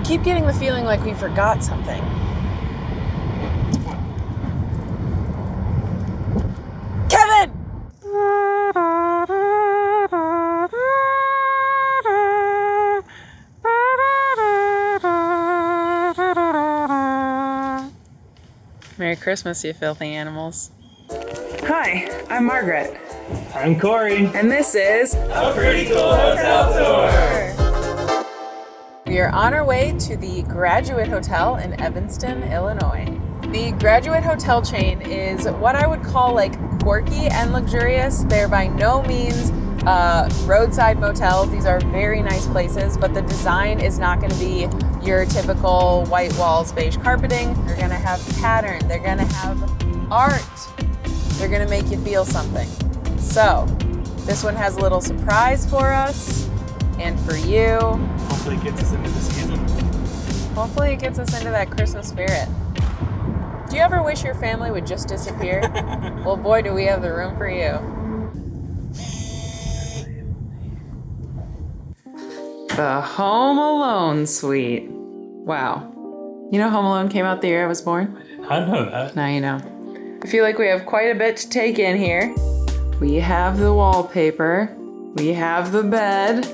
keep getting the feeling like we forgot something. Kevin! Merry Christmas, you filthy animals. Hi, I'm Margaret. I'm Corey. And this is A Pretty Cool Hotel Tour. We are on our way to the Graduate Hotel in Evanston, Illinois. The Graduate Hotel chain is what I would call like quirky and luxurious. They're by no means roadside motels. These are very nice places, but the design is not going to be your typical white walls, beige carpeting. They're going to have pattern. They're going to have art. They're going to make you feel something. So, this one has a little surprise for us and for you. Hopefully it gets us into the season. Hopefully it gets us into that Christmas spirit. Do you ever wish your family would just disappear? Well, boy, do we have the room for you. The Home Alone suite. Wow. You know Home Alone came out the year I was born? I know that. Now you know. I feel like we have quite a bit to take in here. We have the wallpaper. We have the bed.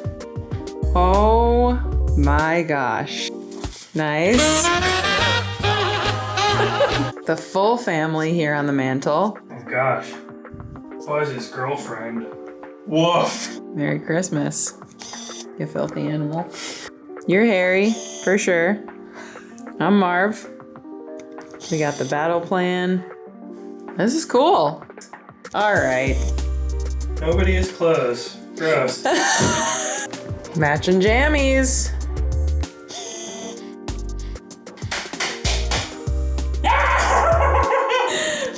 Oh my gosh. Nice. The full family here on the mantle. Oh gosh. Why is his girlfriend? Woof. Merry Christmas, you filthy animal. You're Harry, for sure. I'm Marv. We got the battle plan. This is cool. All right. Nobody has clothes. Gross. Matching jammies.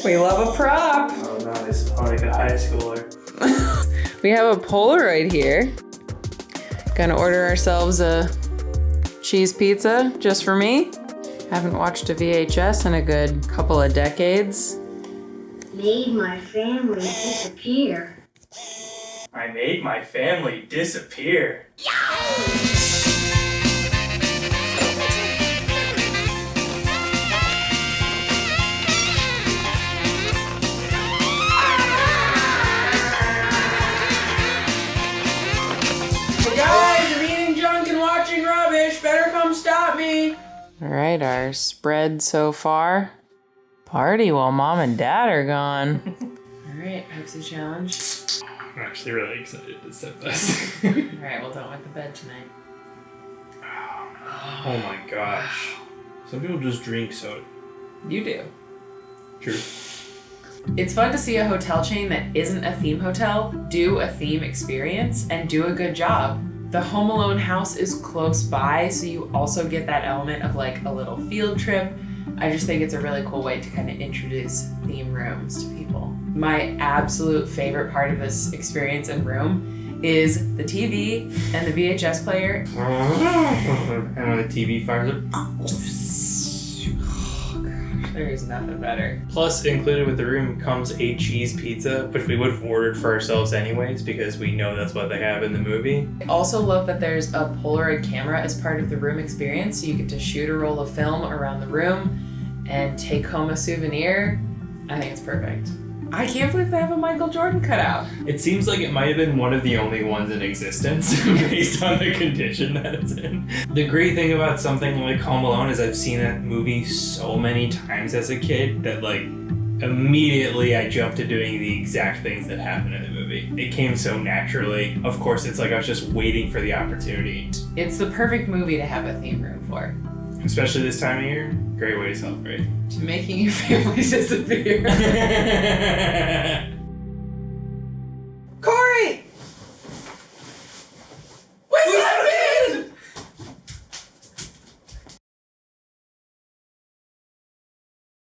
We love a prop. Oh nice. Oh, like a high schooler. We have a Polaroid here. Gonna order ourselves a cheese pizza just for me. Haven't watched a VHS in a good couple of decades. Made my family disappear. I made my family disappear. Hey guys, I'm eating junk and watching rubbish. Better come stop me. All right, our spread so far. Party while mom and dad are gone. All right, Pepsi challenge. I'm actually really excited to set this. All right, well, don't wet the bed tonight. Oh my gosh. Some people just drink soda. You do. True. It's fun to see a hotel chain that isn't a theme hotel do a theme experience and do a good job. The Home Alone house is close by, so you also get that element of like a little field trip. I just think it's a really cool way to kind of introduce theme rooms to people. My absolute favorite part of this experience and room is the TV and the VHS player. And when the TV fires up. There is nothing better. Plus, included with the room comes a cheese pizza, which we would have ordered for ourselves anyways, because we know that's what they have in the movie. I also love that there's a Polaroid camera as part of the room experience, so you get to shoot a roll of film around the room and take home a souvenir. I think it's perfect. I can't believe they have a Michael Jordan cutout. It seems like it might have been one of the only ones in existence based on the condition that it's in. The great thing about something like Home Alone is I've seen that movie so many times as a kid that like immediately I jumped to doing the exact things that happen in the movie. It came so naturally. Of course, it's like I was just waiting for the opportunity. It's the perfect movie to have a theme room for. Especially this time of year, great way to celebrate. To making your family disappear.